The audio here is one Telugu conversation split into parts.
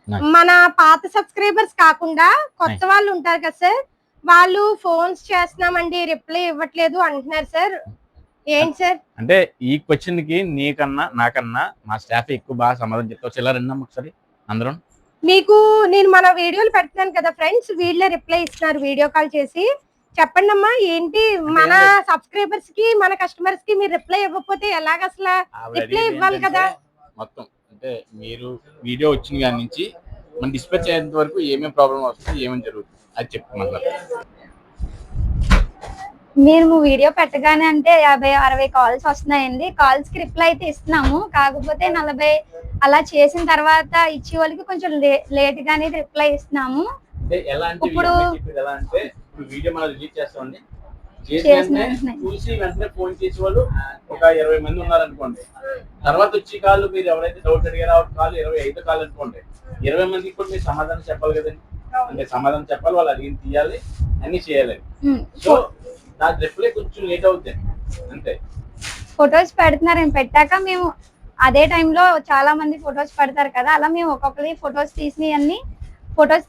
మన పాత సబ్స్క్రైబర్స్ కాకుండా కొత్త వాళ్ళు ఉంటారు కదా సార్, వాళ్ళు ఫోన్స్ చేస్తున్నామండి రిప్లై ఇవ్వట్లేదు అంటున్నారు సార్. ఏంటి సార్ అంటే ఈ క్వశ్చన్ కి నీకన్నా నాకన్నా మా స్టాఫ్ ఎక్కువ బాగా సమాధానం చెప్తావు. ఇలా రండి ఒకసారి అందరం. మీకు నేను మన వీడియోలు పెడుతున్నాను కదా ఫ్రెండ్స్, వీళ్ళే రిప్లై ఇస్తున్నారు వీడియో కాల్ చేసి. చెప్పండి అమ్మా, ఏంటి మన సబ్స్క్రైబర్స్ కి మన కస్టమర్స్ కి మీరు రిప్లై ఇవ్వకపోతే ఎలాగ? అసలు రిప్లై ఇవ్వాలి కదా మొత్తం. అంటే మీరు వీడియో వచ్చిన కాడి నుంచి మన డిస్పాచ్ అయ్యేంత వరకు ఏమేమి ప్రాబ్లం వస్తుంది, ఏమేమి జరుగుతుంది అది చెప్పుకుంటున్నారు. మేము వీడియో పెట్టగానే అంటే 50-60 కాల్స్ వస్తున్నాయండి. కాల్స్ కి రిప్లై అయితే ఇస్తున్నాము, కాకపోతే 40 అలా చేసిన తర్వాత ఇచ్చే వాళ్ళకి కొంచెం లేట్ గానే రిప్లై ఇస్తున్నాము. ఇప్పుడు వీడియో మనం రిలీజ్ చేస్తామండి, చూసి వెంటనే ఫోన్ చేసే వాళ్ళు ఒక 20 మంది ఉన్నారనుకోండి. తర్వాత వచ్చి కాళ్ళు మీరు ఎవరైతే డౌట్ అడిగారో కాళ్ళు 25 కాళ్ళు అనుకోండి. 20 మందికి కూడా మీరు సమాధానం చెప్పాలి కదండి. అంటే సమాధానం చెప్పాలి, వాళ్ళు అడిగిన తీయాలి, అన్ని చేయాలి. సో నాకు రిప్లై కొంచెం లేట్ అవుతుంది అంతే. ఫొటోస్ పెడుతున్నారు, పెట్టాక మేము అదే టైంలో చాలా మంది ఫొటోస్ పెడతారు కదా, అలా మేము ఒక్కొక్కరి ఫొటోస్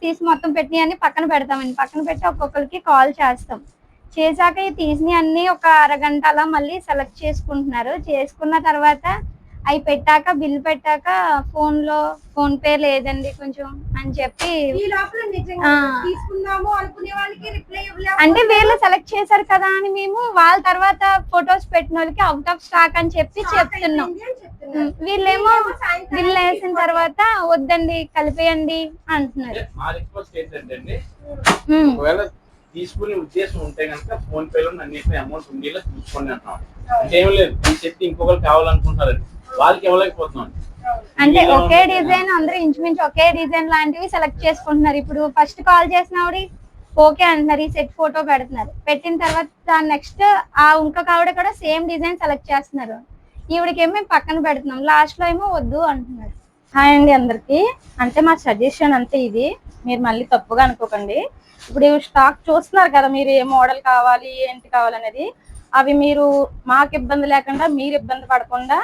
తీసి మొత్తం పెట్టినవి అన్ని పక్కన పెడతామండి. పక్కన పెట్టి ఒక్కొక్కరికి కాల్ చేస్తాం. చేశాక తీసినవి అన్ని ఒక అరగంట అలా మళ్ళీ సెలెక్ట్ చేసుకుంటున్నారు. చేసుకున్న తర్వాత అవి పెట్టాక బిల్ పెట్టాక ఫోన్ పే లేదండి కొంచెం అని చెప్పి, అంటే వీళ్ళు సెలెక్ట్ చేశారు కదా అని మేము వాళ్ళ తర్వాత ఫొటోస్ పెట్టిన వాళ్ళకి అవుట్ ఆఫ్ స్టాక్ అని చెప్పి చెప్తున్నాం. వీళ్ళేమో బిల్ వేసిన తర్వాత వద్దండి కలిపేయండి అంటున్నారు. తీసుకునే ఉద్దేశం ఉంటే కనుక ఫోన్ పేలో అన్నింటినీ అమౌంట్ ఉండేలా చూసుకోండి అంటున్నాం. అంటే ఏం లేదు, ఈ చెట్టు ఇంకొకరు కావాలనుకుంటారండి, వాళ్ళకి ఇవ్వలేకపోతున్నాం. అంటే ఒకే డిజైన్ అందరూ ఇంచుమించు ఒకే డిజైన్ లాంటివి సెలెక్ట్ చేసుకుంటున్నారు. ఇప్పుడు ఫస్ట్ కాల్ చేసిన ఆవిడ ఓకే అంటున్నారు, ఈ సెట్ ఫోటో పెడుతున్నారు. పెట్టిన తర్వాత నెక్స్ట్ ఆ ఇంకొక ఆవిడ కూడా సేమ్ డిజైన్ సెలెక్ట్ చేస్తున్నారు. ఈవిడకేమో మేము పక్కన పెడుతున్నాం, లాస్ట్ లో ఏమో వద్దు అంటున్నారు. హాయ్ అండి అందరికి. అంటే మా సజెషన్ అంతే ఇది, మీరు మళ్ళీ తప్పుగా అనుకోకండి. ఇప్పుడు స్టాక్ చూస్తున్నారు కదా, మీరు ఏ మోడల్ కావాలి ఏంటి కావాలనేది, అవి మీరు మాకు ఇబ్బంది లేకుండా మీరు ఇబ్బంది పడకుండా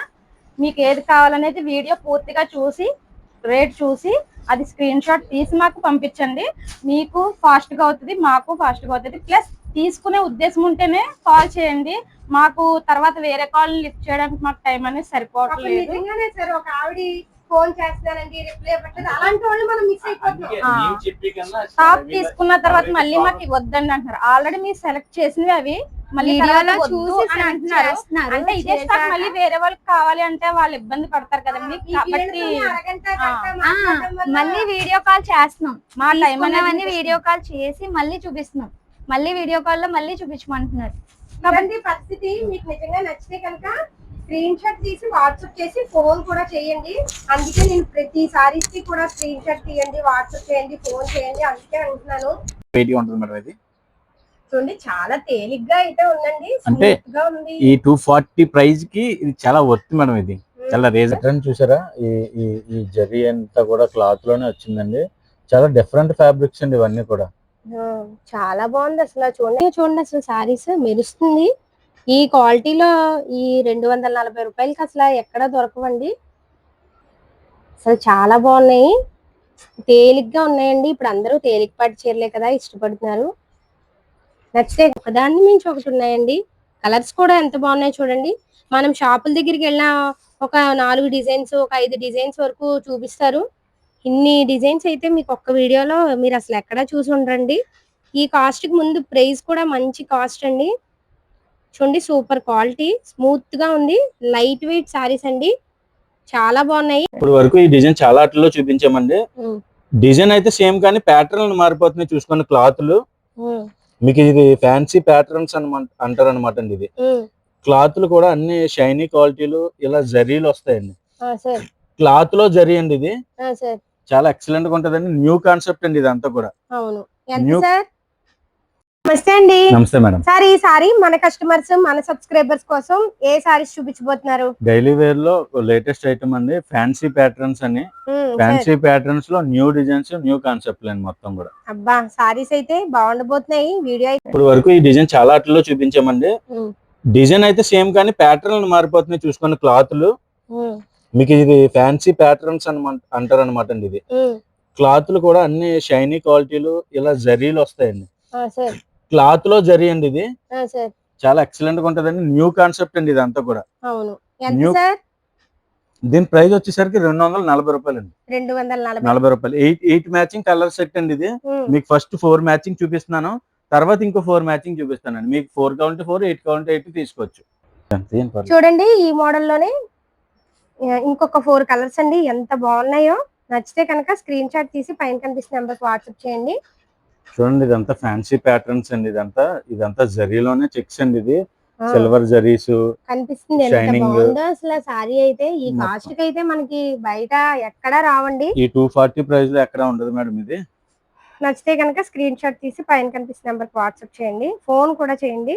మీకు ఏది కావాలనేది వీడియో పూర్తిగా చూసి రేట్ చూసి అది స్క్రీన్ షాట్ తీసి మాకు పంపించండి. మీకు ఫాస్ట్గా అవుతుంది, మాకు ఫాస్ట్గా అవుతుంది. ప్లస్ తీసుకునే ఉద్దేశం ఉంటేనే కాల్ చేయండి. మాకు తర్వాత వేరే కాల్ లిఫ్ట్ చేయడానికి మాకు టైం అనేది సరిపోవట్లేదు. ఫోన్ చేస్తానండి రిప్లై ఇవ్వట్లేదు, అలాంటి వాళ్ళు మనం మిస్ అయిపోతున్నాం. స్టాప్ తీసుకున్న తర్వాత మళ్ళీ మాకు వద్దండి అంటున్నారు. ఆల్రెడీ మీరు సెలెక్ట్ చేసినవి అవి మళ్ళీ అంటే ఇదే స్టాక్ మళ్ళీ వేరే వాళ్ళకి కావాలి అంటే వాళ్ళు ఇబ్బంది పడతారు కదండి. కాబట్టి మళ్ళీ వీడియో కాల్ చేస్తున్నాం, మా టైం అనేవన్నీ వీడియో కాల్ చేసి మళ్ళీ చూపిస్తున్నాం. మళ్ళీ వీడియో కాల్ లో మళ్ళీ చూపించమంటున్నారు. కాబట్టి పరిస్థితి మీకు నిజంగా నచ్చితే కనుక స్క్రీన్ షాట్ తీసి వాట్సాప్ చేసి ఫోన్ కూడా చేయండి. అందుకే నేను ప్రతి సారీకి కూడా స్క్రీన్ షాట్ తీయండి, వాట్సాప్ చేయండి, ఫోన్ చేయండి అందుకే అంటున్నాను. చూడండి చాలా తేలిగ్గా అయితే ఉందండి, స్మూత్ గా ఉంది. ఈ 240 ప్రైస్ కి ఇది చాలా వర్త్ మేడం. ఇది చాలా రేజర్ చూసారా, ఈ జరీ అంతా కూడా క్లాత్ లోనే వచ్చిందండి. చాలా డిఫరెంట్ ఫ్యాబ్రిక్స్ అండి ఇవన్నీ కూడా. చాలా బాగుంది అసలు. చూడండి అసలు సారీస్ మెరుస్తుంది. ఈ క్వాలిటీలో ఈ 240 రూపాయలకి అసలు ఎక్కడ దొరకవండి. అసలు చాలా బాగున్నాయి, తేలిగ్గా ఉన్నాయండి. ఇప్పుడు అందరూ తేలికపాటి చీరలే కదా ఇష్టపడుతున్నారు. నచ్చితే ఒకదాన్ని మించి ఒకటి ఉన్నాయండి. కలర్స్ కూడా ఎంత బాగున్నాయి చూడండి. మనం షాపుల దగ్గరికి వెళ్ళిన ఒక 4 డిజైన్స్, ఒక 5 డిజైన్స్ వరకు చూపిస్తారు. ఇన్ని డిజైన్స్ అయితే మీకు ఒక్క వీడియోలో మీరు అసలు ఎక్కడా చూసి ఉండరండి. ఈ కాస్ట్ కి ముందు ప్రైస్ కూడా మంచి కాస్ట్ అండి. చూడండి సూపర్ క్వాలిటీ, స్మూత్ గా ఉంది, లైట్ వెయిట్ సారీస్ అండి, చాలా బాగున్నాయి. ఇప్పుడు వరకు ఈ డిజైన్ చాలా వాటిలో చూపించామండి. డిజైన్ అయితే సేమ్ కానీ ప్యాటర్న్ మారిపోతున్నాయి. చూసుకోండి క్లాత్లు, మీకు ఇది ఫ్యాన్సీ ప్యాటర్న్స్ అంటారు అనమాట అండి. ఇది క్లాత్లు కూడా అన్ని షైనీ క్వాలిటీలు ఇలా జరీలు వస్తాయండి. క్లాత్ లో జరీ అండి, ఇది చాలా ఎక్సలెంట్ గా ఉంటదండి. న్యూ కాన్సెప్ట్ అండి ఇదంతా కూడా. అవును. నమస్తే అండి. నమస్తే మేడం. సార్ ఈ సారీ మన కస్టమర్స్ మన సబ్స్క్రైబర్స్ కోసం ఏ సారీస్ చూపించబోతున్నారు? డైలీ వేర్ లో లేటెస్ట్ ఐటమ్ అండి, ఫ్యాన్సీ ప్యాటర్న్స్ అని. ఫ్యాన్సీ ప్యాటర్న్స్ లో న్యూ డిజైన్స్, న్యూ కాన్సెప్ట్ అండి మొత్తం కూడా. అబ్బా సారీస్ అయితే బాగుండబోతున్నాయి. వీడియో ఇప్పుడు వరకు ఈ డిజైన్ చాలా వాటిలో చూపించామండి. డిజైన్ అయితే సేమ్ కానీ ప్యాటర్న్ మారిపోతున్నాయి. చూసుకోండి క్లాత్లు, మీకు ఇది ఫ్యాన్సీ ప్యాటర్న్స్ అంటారు అనమాట అండి. ఇది క్లాత్లు కూడా అన్ని షైనీ క్వాలిటీలు ఇలా జరీలు వస్తాయండి. సార్ క్లాత్ లో జరీ అండి ఇది. సార్ చాలా ఎక్సలెంట్ గా ఉంటదండి. న్యూ కాన్సెప్ట్ అండి ఇదంతా కూడా. అవును. ఎంత న్యూ సార్? దీని ప్రైస్ వచ్చేసరికి 240 రూపాయలండి. 240 రూపాయలు. 8 మ్యాచింగ్ కలర్ సెట్ అండి ఇది. మీకు ఫస్ట్ 4 మ్యాచింగ్ చూపిస్తున్నాను, తర్వాత ఇంకో 4 మ్యాచింగ్ చూపిస్తానండి. మీకు 4 కావాలంటే 4, 8 కావాలంటే 8 తీసుకోవచ్చు. చూడండి ఈ మోడల్ లోనే ఇంకొక 4 కలర్స్ అండి, ఎంత బాగున్నాయో. నచ్చితే కనుక స్క్రీన్ షాట్ తీసి పైన కనిపిస్తున్న నెంబర్కి వాట్సాప్ చేయండి. చూడండి ఇదంతా ఫ్యాన్సీ ప్యాటర్న్స్ అండి. ఇదంతా జరీలోనే చెక్స్ అండి. ఇది సిల్వర్ జరీస్ కనిపిస్తుంది. ఎంత బాగుందో అసలు సారీ అయితే. ఈ కాస్ట్ కి అయితే మనకి బయట ఎక్కడా రావండి. ఈ 240 ప్రైస్ లో ఎక్కడ ఉండదు మేడం ఇది. నచ్చితే కనుక స్క్రీన్ షాట్ తీసి పైన కనిపిస్తున్న నెంబర్కి వాట్సాప్ చేయండి, ఫోన్ కూడా చేయండి.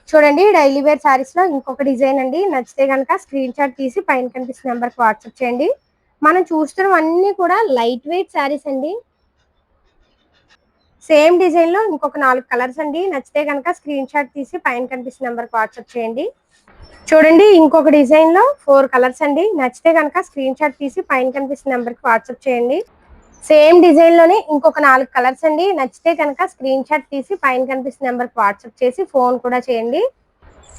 చూడండి డైలీ వేర్ సారీస్ లో ఇంకొక డిజైన్ అండి. నచ్చితే కనుక స్క్రీన్ షాట్ తీసి పైన కనిపిస్తున్న నెంబర్కి వాట్సాప్ చేయండి. మనం చూస్తున్నవన్నీ కూడా లైట్ వెయిట్ సారీస్ అండి. సేమ్ డిజైన్ లో ఇంకొక 4 కలర్స్ అండి. నచ్చితే కనుక స్క్రీన్ షాట్ తీసి పైన కనిపిస్తున్న నెంబర్కి వాట్సాప్ చేయండి. చూడండి ఇంకొక డిజైన్ లో 4 కలర్స్ అండి. నచ్చితే కనుక స్క్రీన్ షాట్ తీసి పైన కనిపిస్తున్న నెంబర్కి వాట్సాప్ చేయండి. సేమ్ డిజైన్ లోనే ఇంకొక 4 కలర్స్ అండి. నచ్చితే కనుక స్క్రీన్ షాట్ తీసి పైన కనిపిస్తున్న నెంబర్కి వాట్సాప్ చేసి ఫోన్ కూడా చేయండి.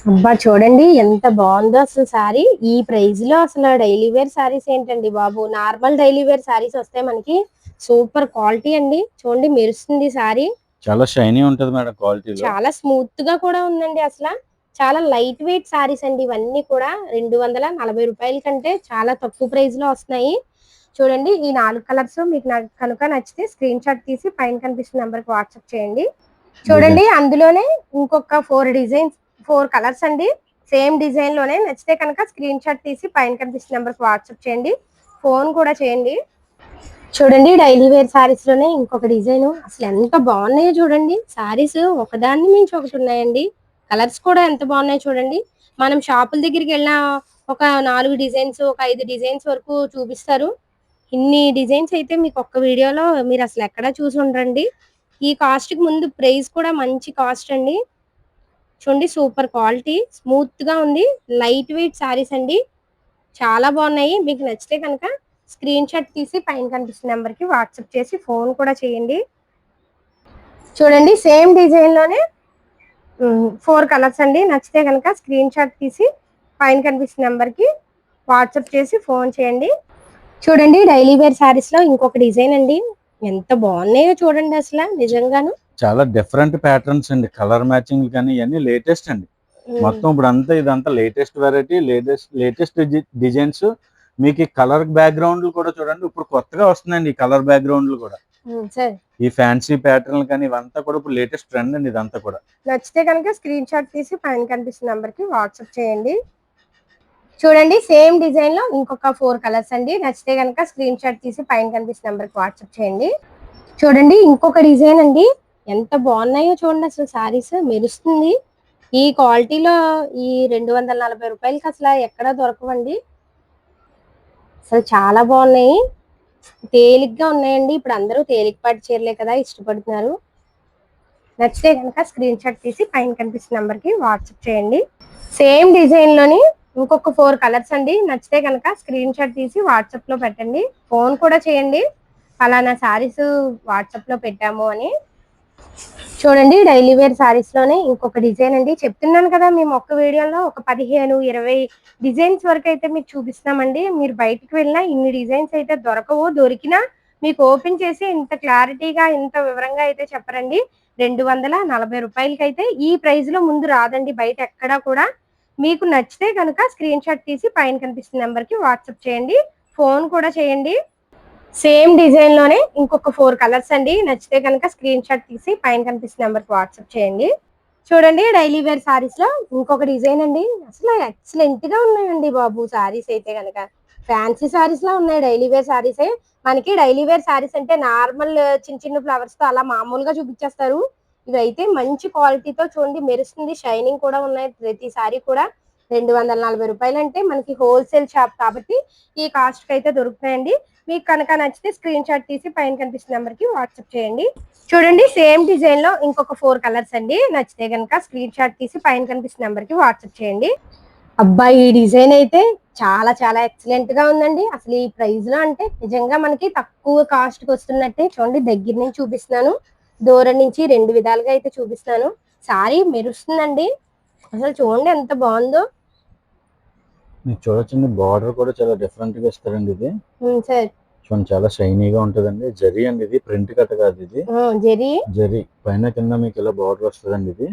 అబ్బా చూడండి ఎంత బాగుందో అసలు సారీ. ఈ ప్రైస్ లో అసలు డైలీ వేర్ సారీస్ ఏంటండి బాబు. నార్మల్ డైలీ వేర్ సారీస్ వస్తాయి మనకి. సూపర్ క్వాలిటీ అండి. చూడండి మెరుస్తుంది సారీ. చాలా షైనీ ఉంటది మేడం క్వాలిటీ. చాలా స్మూత్ గా కూడా ఉందండి అసలు. చాలా లైట్ వెయిట్ సారీస్ అండి ఇవన్నీ కూడా. 240 రూపాయల కంటే చాలా తక్కువ ప్రైస్ లో వస్తున్నాయి. చూడండి ఈ 4 కలర్స్ మీకు కనుక నచ్చితే స్క్రీన్ షాట్ తీసి పైన కనిపిస్తున్న నెంబర్కి వాట్సాప్ చేయండి. చూడండి అందులోనే ఇంకొక 4 కలర్స్ అండి. సేమ్ డిజైన్ లోనే. నచ్చితే కనుక స్క్రీన్ షాట్ తీసి పైన కనిపిస్తున్న నెంబర్కి వాట్సాప్ చేయండి, ఫోన్ కూడా చేయండి. చూడండి డైలీ వేర్ సారీస్ లోనే ఇంకొక డిజైన్. అసలు ఎంత బాగున్నాయో చూడండి. సారీస్ ఒకదాన్ని మించి ఒకటి ఉన్నాయండి. కలర్స్ కూడా ఎంత బాగున్నాయో చూడండి. మనం షాపుల దగ్గరికి వెళ్ళిన ఒక 4 డిజైన్స్, ఒక 5 డిజైన్స్ వరకు చూపిస్తారు. ఇన్ని డిజైన్స్ అయితే మీకు ఒక్క వీడియోలో మీరు అసలు ఎక్కడా చూసి ఉండరండి. ఈ కాస్ట్ కి ముందు ప్రైస్ కూడా మంచి కాస్ట్ అండి. చూడండి సూపర్ క్వాలిటీ, స్మూత్ గా ఉంది. లైట్ వెయిట్ సారీస్ అండి, చాలా బాగున్నాయి. మీకు నచ్చితే కనుక స్క్రీన్ షాట్ తీసి పైన కనిపిస్తున్న నెంబర్ కి వాట్సాప్ చేసి ఫోన్ కూడా చేయండి. చూడండి సేమ్ డిజైన్ లోనే 4 కలర్స్ అండి. నచ్చితే కనుక స్క్రీన్ షాట్ తీసి పైన కనిపిస్తున్న నెంబర్ కి వాట్సాప్ చేసి ఫోన్ చేయండి. చూడండి డైలీ వేర్ సారీస్ లో ఇంకొక డిజైన్ అండి. ఎంత బాగున్నాయో చూడండి అసలు నిజంగాను. చాలా డిఫరెంట్ ప్యాటర్న్స్ అండి. కలర్ మ్యాచింగ్ కానీ ఇవన్నీ లేటెస్ట్ అండి. మొత్తం ఇప్పుడు ఇదంతా లేటెస్ట్ వెరైటీ, లేటెస్ట్ డిజైన్స్. మీకు కలర్ బ్యాక్గ్రౌండ్ కూడా చూడండి. ఇప్పుడు కొత్తగా వస్తుందండి ఈ కలర్ బ్యాక్గ్రౌండ్లు కూడా. ఈ ఫ్యాన్సీ ప్యాటర్న్ కానీ ఇవంతా కూడా ఇప్పుడు లేటెస్ట్ ట్రెండ్ అండి ఇదంతా కూడా. నచ్చితే కనుక స్క్రీన్ షాట్ తీసి పైన కనిపిస్తున్న నెంబర్ కి వాట్సాప్ చేయండి. చూడండి సేమ్ డిజైన్ లో ఇంకొక 4 కలర్స్ అండి. నచ్చితే కనుక స్క్రీన్ షాట్ తీసి పైన కనిపిస్తున్న నెంబర్ కి వాట్సాప్ చేయండి. చూడండి ఇంకొక డిజైన్ అండి. ఎంత బాగున్నాయో చూడండి అసలు సారీస్. మెరుస్తుంది. ఈ క్వాలిటీలో ఈ 240 రూపాయలకి అసలు ఎక్కడ దొరకవండి. అసలు చాలా బాగున్నాయి, తేలిగ్గా ఉన్నాయండి. ఇప్పుడు అందరూ తేలికపాటి చీరలే కదా ఇష్టపడుతున్నారు. నచ్చితే కనుక స్క్రీన్ షాట్ తీసి పైన కనిపిస్తున్న నెంబర్ కి వాట్సాప్ చేయండి. సేమ్ డిజైన్ లోని ఇంకొక 4 కలర్స్ అండి. నచ్చితే కనుక స్క్రీన్ షాట్ తీసి వాట్సాప్ లో పెట్టండి, ఫోన్ కూడా చేయండి. అలానా సారీస్ వాట్సాప్ లో పెట్టాము అని. చూడండి డైలీ వేర్ సారీస్ లోనే ఇంకొక డిజైన్ అండి. చెప్తున్నాను కదా మేము ఒక్క వీడియోలో ఒక 15-20 డిజైన్స్ వరకు అయితే మీకు చూపిస్తామండి. మీరు బయటికి వెళ్ళినా ఇన్ని డిజైన్స్ అయితే దొరకవు. దొరికినా మీకు ఓపెన్ చేసి ఇంత క్లారిటీగా ఇంత వివరంగా అయితే చెప్పరండి. 240 రూపాయలకి అయితే ఈ ప్రైస్ లో ముందు రాదండి బయట ఎక్కడా కూడా. మీకు నచ్చితే కనుక స్క్రీన్ షాట్ తీసి పైన కనిపిస్తున్న నెంబర్ కి వాట్సాప్ చేయండి, ఫోన్ కూడా చేయండి. సేమ్ డిజైన్ లోనే ఇంకొక 4 కలర్స్ అండి. నచ్చితే కనుక స్క్రీన్ షాట్ తీసి పైన కనిపిస్తున్న నెంబర్ కి వాట్సాప్ చేయండి. చూడండి డైలీ వేర్ సారీస్ లో ఇంకొక డిజైన్ అండి. అసలు ఎక్సలెంట్ గా ఉన్నాయండి బాబు సారీస్ అయితే కనుక. ఫ్యాన్సీ సారీస్ లా ఉన్నాయి డైలీ వేర్ సారీసే. మనకి డైలీ వేర్ సారీస్ అంటే నార్మల్ చిన్న చిన్న ఫ్లవర్స్ తో అలా మామూలుగా చూపించేస్తారు. ఇవైతే మంచి క్వాలిటీతో చూడండి మెరుస్తుంది. షైనింగ్ కూడా ఉన్నాయి ప్రతి సారీ కూడా. 240 రూపాయలు అంటే మనకి హోల్సేల్ షాప్ కాబట్టి ఈ కాస్ట్ కి అయితే దొరుకుతాయండి. మీకు కనుక నచ్చితే స్క్రీన్ షాట్ తీసి పైన కనిపిస్తున్న నెంబర్ కి వాట్సాప్ చేయండి. చూడండి సేమ్ డిజైన్ లో ఇంకొక 4 కలర్స్ అండి. నచ్చితే కనుక స్క్రీన్ షాట్ తీసి పైన కనిపిస్తున్న నెంబర్ కి వాట్సాప్ చేయండి. అబ్బాయి ఈ డిజైన్ అయితే చాలా చాలా ఎక్సలెంట్ గా ఉందండి. అసలు ఈ ప్రైస్ లో అంటే నిజంగా మనకి తక్కువ కాస్ట్ కి వస్తున్నట్టే. చూడండి దగ్గర నుంచి చూపిస్తున్నాను, దూరం నుంచి రెండు విధాలుగా అయితే చూపిస్తున్నాను. సారీ మెరుస్తుందండి, అసలు చూడండి ఎంత బాగుందో. మీకు చూడొచ్చండి, బార్డర్ కూడా చాలా డిఫరెంట్ గా ఇస్తారండి. ఇది సార్ చూడండి, చాలా షైనీగా ఉంటదండి. జరీ అండి, ఇది ప్రింట్ కట్ కాదు, ఇది జరీ పైన కింద మీకు ఇలా బార్డర్ వస్తుందండి. ఇది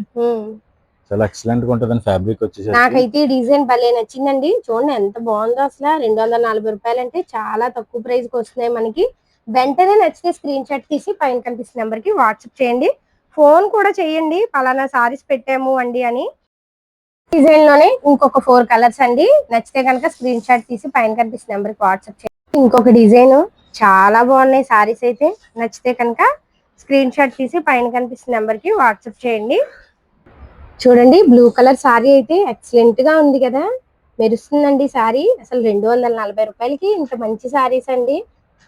చాలా ఎక్సలెంట్ గా ఉంటదండి ఫ్యాబ్రిక్ వచ్చేసి. నాకైతే ఈ డిజైన్ భలే నచ్చిందండి. చూడండి ఎంత బాగుందో. అసలు 240 రూపాయలు అంటే చాలా తక్కువ ప్రైస్ కి వస్తున్నాయి మనకి. వెంటనే నచ్చితే స్క్రీన్ షాట్ తీసి పైన కనిపిస్తున్న నెంబర్ కి వాట్సాప్ చేయండి. ఫోన్ కూడా చేయండి, పలానా సారీస్ పెట్టాము అండి అని. డిజైన్ లోనే ఇంకొక 4 కలర్స్ అండి. నచ్చితే కనుక స్క్రీన్ షాట్ తీసి పైన కనిపిస్తున్న నెంబర్ కి వాట్సాప్ చేయండి. ఇంకొక డిజైన్ చాలా బాగున్నాయి సారీస్ అయితే. నచ్చితే కనుక స్క్రీన్ షాట్ తీసి పైన కనిపిస్తున్న నెంబర్ కి వాట్సాప్ చేయండి. చూడండి బ్లూ కలర్ సారీ అయితే ఎక్సలెంట్ గా ఉంది కదా, మెరుస్తుందండి సారీ. అసలు 240 రూపాయలకి ఇంత మంచి సారీస్ అండి.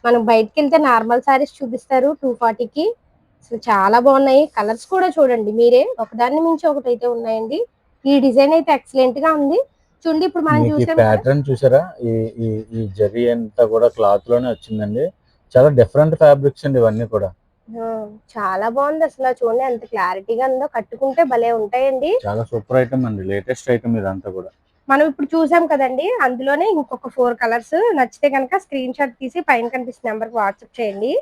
మనం బయటకు వెళ్తే నార్మల్ సారీస్ చూపిస్తారు 240కి. అసలు చాలా బాగున్నాయి. కలర్స్ కూడా చూడండి మీరే, ఒకదాన్ని మించి ఒకటి అయితే ఉన్నాయండి. ఈ డిజైన్ అయితే ఎక్సలెంట్ గా ఉంది. చూడండి ఇప్పుడు మనం చూసాం ప్యాటర్న్ చూసారా, ఈ జరీ అంతా కూడా క్లాత్ లోనే వచ్చిందండి. చాలా డిఫరెంట్ ఫ్యాబ్రిక్స్ అండి ఇవన్నీ కూడా. చాలా బాగుంది. అసలు చూడండి ఎంత క్లారిటీగా ఉందో, కట్టుకుంటే భలే ఉంటాయండి. చాలా సూపర్ ఐటమ్ అండి, లేటెస్ట్ ఐటమ్ ఇదంతా కూడా. మనం ఇప్పుడు చూసాం కదండి, అందులోనే ఇంకొక 4 కలర్స్. నచ్చితే కనుక స్క్రీన్ షాట్ తీసి పైన కనిపిస్తున్న నెంబర్ కి వాట్సాప్ చేయండి.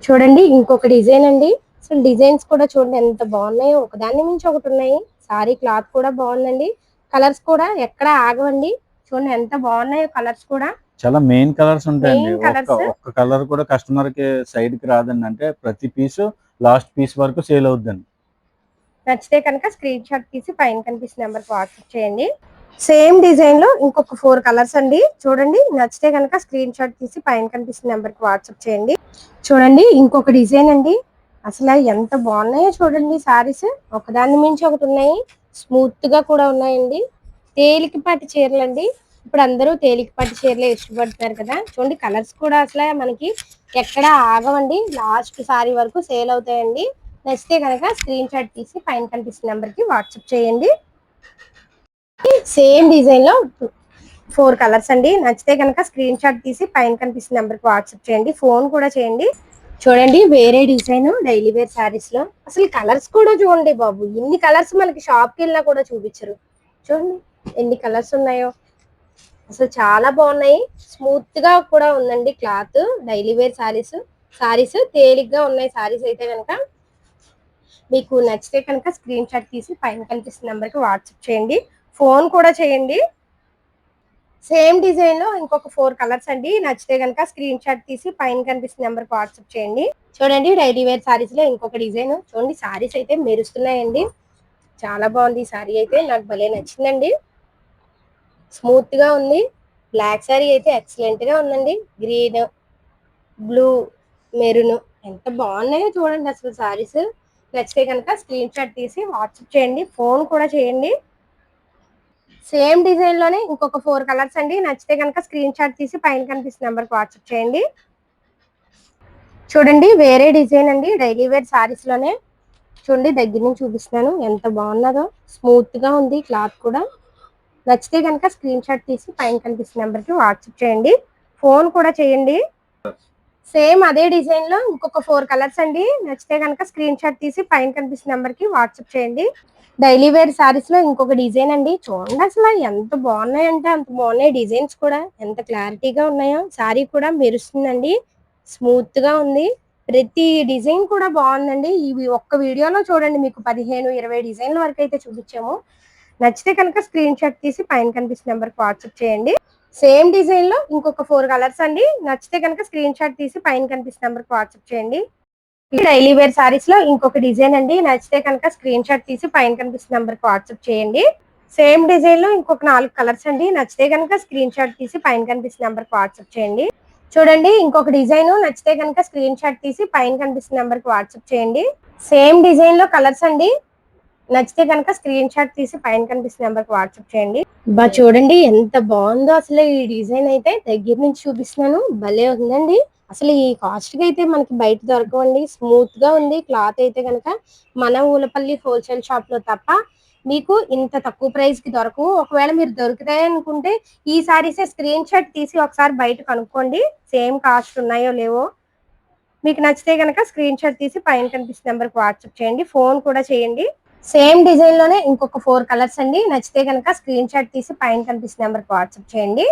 చూడండి ఇంకొక డిజైన్ అండి. అసలు డిజైన్స్ కూడా చూడండి ఎంత బాగున్నాయో, ఒకదాన్ని మించి ఒకటి ఉన్నాయి. సారీ క్లాత్ కూడా బాగుందండి. కలర్స్ కూడా ఎక్కడ ఆగవండి. చూడండి ఎంత బాగున్నాయో కలర్స్ కూడా. చాలా మెయిన్ కలర్స్ ఉంటాయండి. Main colours. ఒక్క కలర్ కూడా కస్టమర్ కి సైడ్ కి రాదండి. అంటే ప్రతి పీస్ లాస్ట్ పీస్ వరకు సేల్ అవుద్దండి. నచ్చితే కనుక స్క్రీన్ షాట్ తీసి పైన కనిపిస్తున్న నెంబర్ కి వాట్సాప్ చేయండి. సేమ్ డిజైన్ లో ఇంకొక 4 కలర్స్ అండి. చూడండి నచ్చితే కనుక స్క్రీన్ షాట్ తీసి పైన కనిపిస్తున్న నెంబర్ కి వాట్సాప్ చేయండి. చూడండి ఇంకొక డిజైన్ అండి. అసలు ఎంత బాగున్నాయో చూడండి సారీస్, ఒకదాన్ని మించి ఒకటి ఉన్నాయి. స్మూత్ గా కూడా ఉన్నాయండి. తేలికపాటి చీరలు అండి. ఇప్పుడు అందరూ తేలికపాటి చీరలే ఇష్టపడుతున్నారు కదా. చూడండి కలర్స్ కూడా అసలు మనకి ఎక్కడ ఆగవండి, లాస్ట్ సారీ వరకు సేల్ అవుతాయండి. నచ్చితే కనుక స్క్రీన్ షాట్ తీసి పైన కనిపిస్తున్న నెంబర్ కి వాట్సాప్ చేయండి. సేమ్ డిజైన్ లో 4 కలర్స్ అండి. నచ్చితే కనుక స్క్రీన్ షాట్ తీసి పైన కనిపిస్తున్న నెంబర్ కి వాట్సాప్ చేయండి. ఫోన్ కూడా చేయండి. చూడండి వేరే డిజైన్ డైలీ వేర్ సారీస్ లో. అసలు కలర్స్ కూడా చూడండి బాబు, ఇన్ని కలర్స్ మనకి షాప్ కి వెళ్ళినా కూడా చూపించరు. చూడండి ఎన్ని కలర్స్ ఉన్నాయో, అసలు చాలా బాగున్నాయి. స్మూత్ గా కూడా ఉందండి క్లాత్. డైలీ వేర్ సారీస్ తేలిగ్గా ఉన్నాయి. సారీస్ అయితే కనుక మీకు నచ్చితే కనుక స్క్రీన్ షాట్ తీసి పైన కనిపిస్తున్న నెంబర్ కి వాట్సాప్ చేయండి. ఫోన్ కూడా చేయండి. సేమ్ డిజైన్ లో ఇంకొక 4 కలర్స్ అండి. నచ్చితే కనుక స్క్రీన్ షాట్ తీసి పైన కనిపిస్తున్న నెంబర్ కి వాట్సాప్ చేయండి. చూడండి డైలీ వేర్ సారీస్ లో ఇంకొక డిజైన్. చూడండి సారీస్ అయితే మెరుస్తున్నాయండి. చాలా బాగుంది ఈ సారీ అయితే, నాకు భలే నచ్చిందండి. స్మూత్ గా ఉంది. బ్లాక్ సారీ అయితే ఎక్సలెంట్ గా ఉందండి. గ్రీన్, బ్లూ, మెరూన్ ఎంత బాగున్నాయో చూడండి అసలు సారీస్. నచ్చితే కనుక స్క్రీన్ షాట్ తీసి వాట్సాప్ చేయండి. ఫోన్ కూడా చేయండి. సేమ్ డిజైన్ లోనే ఇంకొక 4 కలర్స్ అండి. నచ్చితే కనుక స్క్రీన్ షాట్ తీసి పైన కనిపిస్తున్న నెంబర్ కి వాట్సాప్ చేయండి. చూడండి వేరే డిజైన్ అండి. డైలీ వేర్ సారీస్ లోనే. చూడండి దగ్గర నుంచి చూపిస్తున్నాను, ఎంత బాగున్నదో. స్మూత్ గా ఉంది క్లాత్ కూడా. నచ్చితే కనుక స్క్రీన్ షాట్ తీసి పైన కనిపిస్తున్న నెంబర్ కి వాట్సాప్ చేయండి. ఫోన్ కూడా చేయండి. సేమ్ అదే డిజైన్ లో ఇంకొక 4 కలర్స్ అండి. నచ్చితే కనుక స్క్రీన్ షాట్ తీసి పైన కనిపిస్తున్న నెంబర్ కి వాట్సాప్ చేయండి. డైలీ వేర్ సారీస్ లో ఇంకొక డిజైన్ అండి. చూడండి అసలు ఎంత బాగున్నాయంటే అంత బాగున్నాయి. డిజైన్స్ కూడా ఎంత క్లారిటీగా ఉన్నాయో. సారీ కూడా మెరుస్తుందండి, స్మూత్ గా ఉంది. ప్రతి డిజైన్ కూడా బాగుందండి. ఇవి ఒక్క వీడియోలో చూడండి మీకు 15-20 డిజైన్ల వరకు అయితే చూపించాము. నచ్చితే కనుక స్క్రీన్ షాట్ తీసి పైన కనిపిస్తున్న నెంబర్ కి వాట్సాప్ చేయండి. సేమ్ డిజైన్ లో ఇంకొక 4 కలర్స్ అండి. నచ్చితే కనుక స్క్రీన్ షాట్ తీసి పైన కనిపిస్తున్న నెంబర్ కి వాట్సాప్ చేయండి. డైలీ వేర్ సారీస్ లో ఇంకొక డిజైన్ అండి. నచ్చితే కనుక స్క్రీన్ షాట్ తీసి పైన కనిపిస్తున్న నెంబర్ కి వాట్సాప్ చేయండి. సేమ్ డిజైన్ లో ఇంకొక 4 కలర్స్ అండి. నచ్చితే కనుక స్క్రీన్ షాట్ తీసి పైన కనిపిస్తున్న నెంబర్ కి వాట్సాప్ చేయండి. చూడండి ఇంకొక డిజైన్. నచ్చితే కనుక స్క్రీన్ షాట్ తీసి పైన కనిపిస్తున్న నెంబర్ కి వాట్సాప్ చేయండి. సేమ్ డిజైన్ లో కలర్స్ అండి. నచ్చితే కనుక స్క్రీన్ షాట్ తీసి పైన కనిపిస్తున్న నెంబర్ కి వాట్సాప్ చేయండి. చూడండి ఎంత బాగుందో అసలు ఈ డిజైన్ అయితే. దగ్గర నుంచి చూపిస్తున్నాను, భలే ఉందండి. అసలు ఈ కాస్ట్ కి అయితే మనకి బయట దొరకవండి. స్మూత్ గా ఉంది క్లాత్ అయితే కనుక. మన ఊలపల్లి హోల్సేల్ షాప్ లో తప్ప మీకు ఇంత తక్కువ ప్రైస్ కి దొరకవు. ఒకవేళ మీరు దొరుకుతాయి అనుకుంటే ఈ సారీసే స్క్రీన్ షాట్ తీసి ఒకసారి బయట కనుక్కోండి, సేమ్ కాస్ట్ ఉన్నాయో లేవో. మీకు నచ్చితే కనుక స్క్రీన్ షాట్ తీసి పైన కనిపిస్తున్న నెంబర్కి వాట్సాప్ చేయండి, ఫోన్ కూడా చేయండి. సేమ్ డిజైన్ లోనే ఇంకొక 4 కలర్స్ అండి. నచ్చితే కనుక స్క్రీన్ షాట్ తీసి పైన కనిపిస్తున్న నెంబర్కి వాట్సాప్ చేయండి.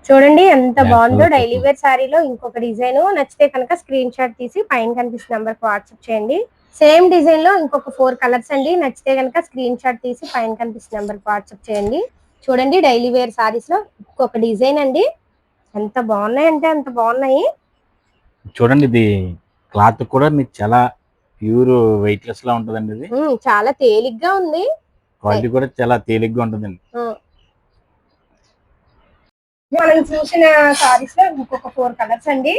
చూడండి ఎంత బాగుందో డైలీ వేర్ సారీలో ఇంకొక డిజైన్. నచ్చితే కనుక స్క్రీన్ షాట్ తీసి పైన కనిపిస్తున్న నెంబర్కి వాట్సాప్ చేయండి. సేమ్ డిజైన్ లో ఇంకొక 4 కలర్స్ అండి. నచ్చితే కనుక స్క్రీన్ షాట్ తీసి పైన కనిపిస్తున్న నెంబర్కి వాట్సాప్ చేయండి. చూడండి డైలీ వేర్ సారీస్ లో ఇంకొక డిజైన్ అండి. ఎంత బాగున్నాయి అంటే అంత బాగున్నాయి. చూడండి ఇది క్లాత్ కూడా మీకు చాలా ప్యూర్ వెయిట్లెస్ లా ఉంటదండి. ఇది చాలా తేలిగ్గా ఉంది, క్వాలిటీ కూడా చాలా తేలిగ్గా ఉంటుందండి. మనం చూసిన సారీస్ లో ఇంకొక 4 కలర్స్ అండి.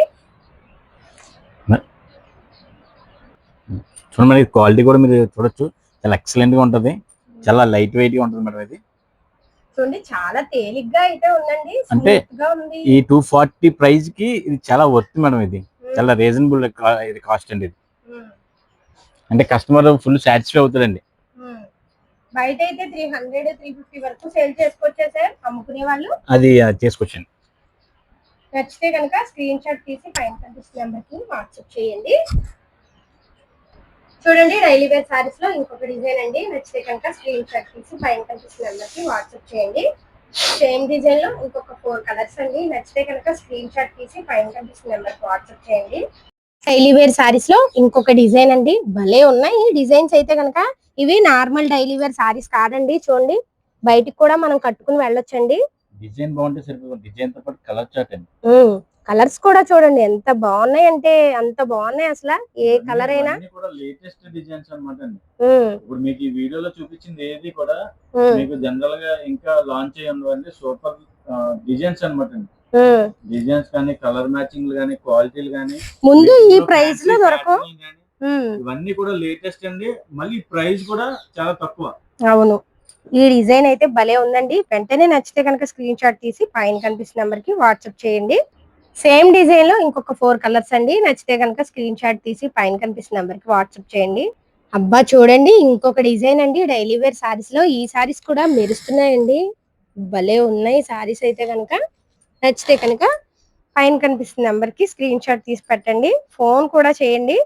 చూడండి మరి క్వాలిటీ కూడా మీరు చూడొచ్చు, చాలా ఎక్సలెంట్ గా ఉంటది, చాలా లైట్ వెయిట్ గా ఉంటుంది మేడం. ఇది చూడండి చాలా తేలిగ్గా అయితే ఉందండి, అంటే స్మూత్ గా ఉంది. ఈ 240 ప్రైస్ కి ఇది చాలా వర్త్ మేడం. ఇది చాలా రీజనబుల్ ఇది కాస్ట్ అండి. ఇది అంటే కస్టమర్ ఫుల్ సాటిస్ఫై అవుతాడండి. బయట అయితే 300-350 వరకు సేల్ చేసుకోవచ్చా సార్ అమ్ముకునే వాళ్ళు? అది చేసుకోవచ్చండి. నచ్చితే కనుక స్క్రీన్ షాట్ తీసి పైన కనిపిస్తున్న నెంబర్కి వాట్సాప్ చేయండి. చూడండి డైలీ వేర్ సారీస్ లో ఇంకొక డిజైన్ అండి. నచ్చితే కనుక స్క్రీన్ షాట్ తీసి పైన కనిపిస్తున్న నెంబర్కి వాట్సాప్ చేయండి. సేమ్ డిజైన్ లో ఇంకొక 4 కలర్స్ అండి. నచ్చితే కనుక స్క్రీన్ షాట్ తీసి పైన కనిపిస్తున్న నెంబర్కి వాట్సాప్ చేయండి. డైలీ వేర్ సారీస్ లో ఇంకొక డిజైన్ అండి. భలే ఉన్నాయి డిజైన్స్ అయితే కనుక. ఇవి నార్మల్ డైలీ వేర్ సారీస్ కాదండి. చూడండి బయటికి కూడా మనం కట్టుకుని వెళ్ళొచ్చండి. డిజైన్ బాగుంటే సరిపోతుంది, డిజైన్ తో పాటు కలర్ చార్ట్ అండి. కలర్స్ కూడా చూడండి ఎంత బాగున్నాయి అంటే అంత బాగున్నాయి. అసలు ఏ కలర్ అయినా కూడా లేటెస్ట్ డిజైన్స్ అన్నమాట అండి. ఇప్పుడు మీకు ఈ వీడియోలో చూపించింది ఏది కూడా మీకు జనరల్ గా ఇంకా లాంచ్ అయ్యి ఉన్నవన్నీ సూపర్ డిజైన్స్ అన్నమాట అండి. డిజైన్స్ కానీ కలర్ మ్యాచింగ్ కానీ క్వాలిటీలు కానీ ముందు ఈ ప్రైస్ లో దొరకవు. ఇవన్నీ కూడా లేటెస్ట్ అండి, మళ్ళీ ప్రైస్ కూడా చాలా తక్కువ. అవును, ఈ డిజైన్ అయితే భలే ఉందండి. వెంటనే నచ్చితే కనుక స్క్రీన్ షాట్ తీసి పైన కనిపిస్తున్న నెంబర్ కి వాట్సాప్ చేయండి. సేమ్ డిజైన్ లో ఇంకొక 4 కలర్స్ అండి. నచ్చితే కనుక స్క్రీన్ షాట్ తీసి పైన కనిపిస్తున్న నెంబర్ కి వాట్సాప్ చేయండి. అబ్బా చూడండి ఇంకొక డిజైన్ అండి. డైలీ వేర్ సారీస్ లో ఈ సారీస్ కూడా మెరుస్తున్నాయండి, భలే ఉన్నాయి సారీస్ అయితే కనుక. నచ్చితే కనుక పైన కనిపిస్తున్న నెంబర్ కి స్క్రీన్ షాట్ తీసి పెట్టండి, ఫోన్ కూడా చేయండి.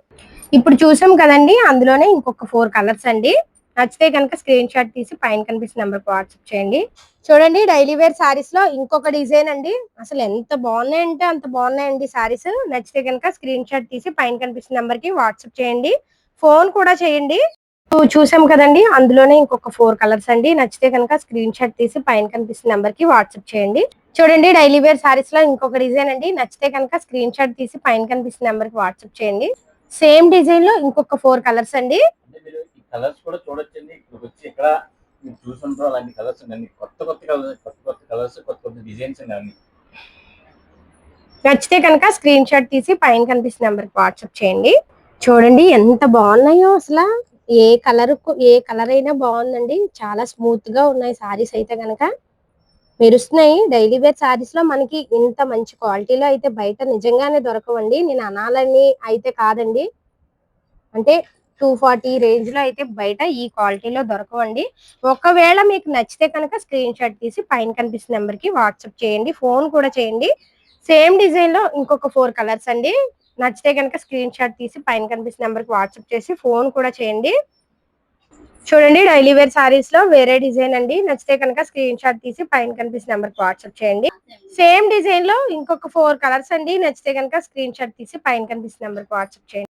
ఇప్పుడు చూసాం కదండి, అందులోనే ఇంకొక 4 కలర్స్ అండి. నచ్చితే కనుక స్క్రీన్ షాట్ తీసి పైన కనిపిస్తున్న నెంబర్ కి వాట్సాప్ చేయండి. చూడండి డైలీ వేర్ సారీస్ లో ఇంకొక డిజైన్ అండి. అసలు ఎంత బాగున్నాయంటే అంత బాగున్నాయండి సారీస్. నచ్చితే కనుక స్క్రీన్ షాట్ తీసి పైన కనిపిస్తున్న నెంబర్ కి వాట్సాప్ చేయండి, ఫోన్ కూడా చేయండి. చూసాం కదండి, అందులోనే ఇంకొక 4 కలర్స్ అండి. నచ్చితే కనుక స్క్రీన్ షాట్ తీసి పైన కనిపిస్తున్న నెంబర్ కి వాట్సాప్ చేయండి. చూడండి డైలీ వేర్ సారీస్ లో ఇంకొక డిజైన్ అండి. నచ్చితే కనుక స్క్రీన్ షాట్ తీసి పైన కనిపిస్తున్న నెంబర్ కి వాట్సాప్ చేయండి. సేమ్ డిజైన్ లో ఇంకొక 4 కలర్స్ అండి. కలర్స్ కూడా చూడొచ్చండి. ఇప్పుడు వచ్చి ఇక్కడ మీరు చూసుకుంటారు అలాంటి కలర్స్ అండి, కొత్త కొత్త కలర్స్ కొత్త కొత్త డిజైన్స్ అండి అన్ని. నచ్చితే కనుక స్క్రీన్ షాట్ తీసి పైన కనిపిస్తున్న నెంబర్ కి వాట్సాప్ చేయండి. చూడండి ఎంత బాగున్నాయో అసలు. ఏ కలర్ అయినా బాగుందండి, చాలా స్మూత్ గా ఉన్నాయి సారీస్ అయితే కనుక మెరుస్తున్నాయి. డైలీ వేర్ సారీస్ లో మనకి ఇంత మంచి క్వాలిటీలో అయితే బయట నిజంగానే దొరకవండి. నేను అనాలని అయితే కాదండి, అంటే 240 రేంజ్ లో అయితే బయట ఈ క్వాలిటీలో దొరకవండి. ఒకవేళ మీకు నచ్చితే కనుక స్క్రీన్ షాట్ తీసి పైన కనిపిస్తున్న నెంబర్ కి వాట్సాప్ చేయండి, ఫోన్ కూడా చేయండి. సేమ్ డిజైన్ లో ఇంకొక 4 కలర్స్ అండి. నచ్చితే కనుక స్క్రీన్ షాట్ తీసి పైన కనిపిస్తున్న నెంబర్ కి వాట్సాప్ చేసి ఫోన్ కూడా చేయండి. చూడండి డైలీ వేర్ సారీస్ లో వేరే డిజైన్ అండి. నచ్చితే కనుక స్క్రీన్ షాట్ తీసి పైన కనిపిస్తున్న నెంబర్ కి వాట్సాప్ చేయండి. సేమ్ డిజైన్ లో ఇంకొక 4 కలర్స్ అండి. నచ్చితే కనుక స్క్రీన్ షాట్ తీసి పైన కనిపిస్తున్న నెంబర్ కి వాట్సాప్ చేయండి.